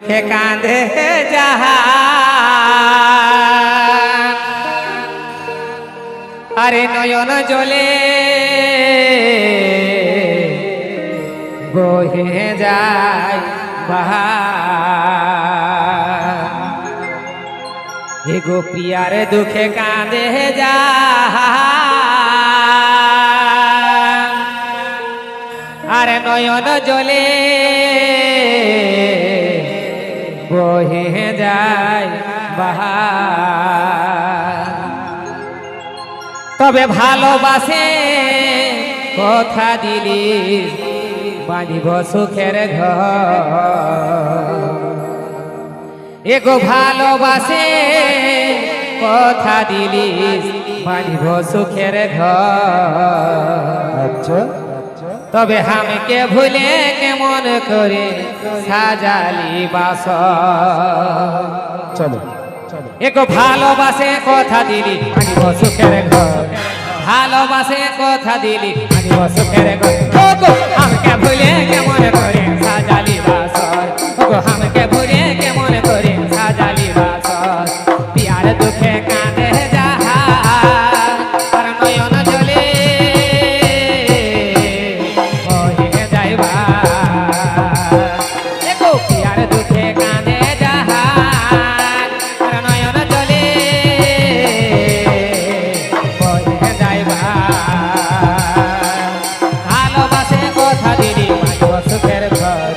দুঃখে কাঁদে যাহা আরে নয়ন জলে বহে যায় বাহা হে গো প্রিয়ার দুঃখে কাঁদে যাহা আরে নয়ন জলে বহে যায় বাহা তবে ভালোবাসে কথা দিলি বাঁধিব সুখের ঘর এগো ভালোবাসে কথা দিলি বাঁধিব সুখের ঘর আচ্ছা তবে আমাকে ভুলে কেমন করে সাজালি বাস চলো এগো ভালোবাসে কথা দিলি আনিব সুখের ঘর ভালোবাসে কথা দিলি আনিব সুখের ঘর ওগো আমাকে ভুলে কেমন করে সাজালি বাসর ওগো আমাকে ভুলে কেমন করে সাজালি বাসর পিয়ার দুঃখে কাঁদে যাহা আর নয়ন জলে বহে যাইবা এগো পিয়ার দুঃখে কাঁদে যাহা আর নয়ন জলে বহে যাইবা ভালোবাসে কথা দিলি মানিব সুখের ঘর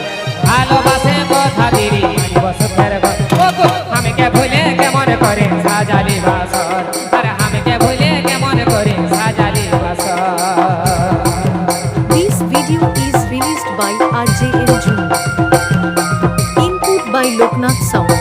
ভালোবাসে কথা দিলি মানিব সুখের ঘর ওগো আমাকে ভুলে কেমন করে সাজালি বাসর আর আমাকে ভুলে কেমন করে সাজালি বাসর This video is released by RJN June. Input by Loknath Sound.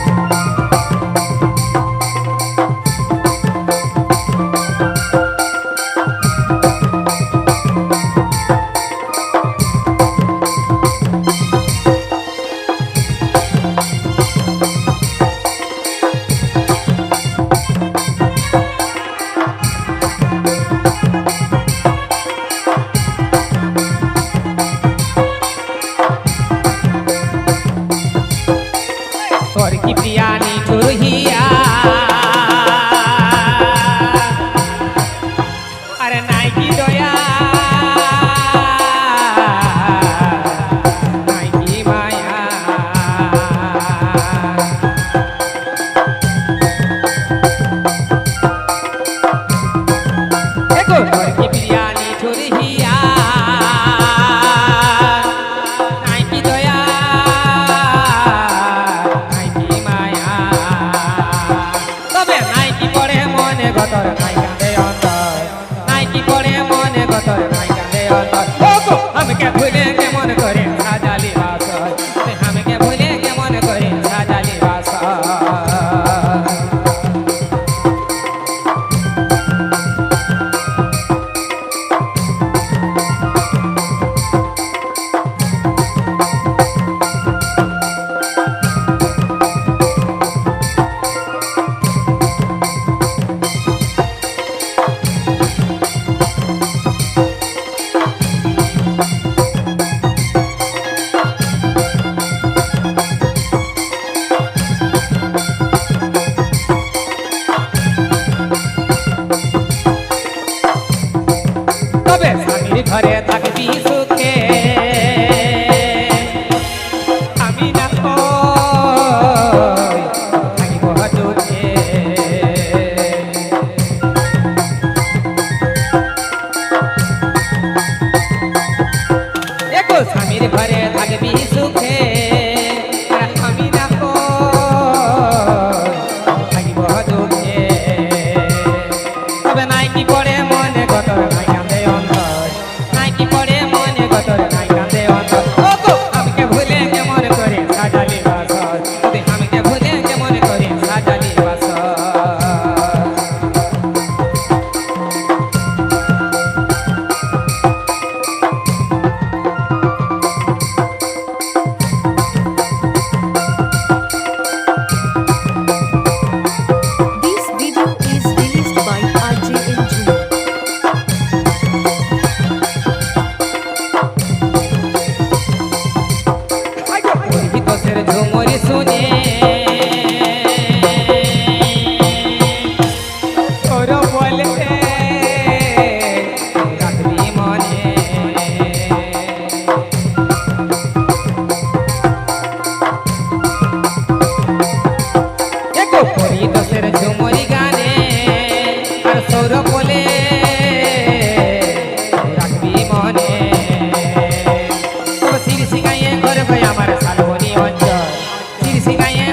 তোর কি প্রিয়ানি চুরহিয়া আরে নাই কি দয়া নাই কি মায়া দেখো তোর কি প্রিয়ানি চুরহিয়া নাই কি দয়া নাই কি মায়া গায়ে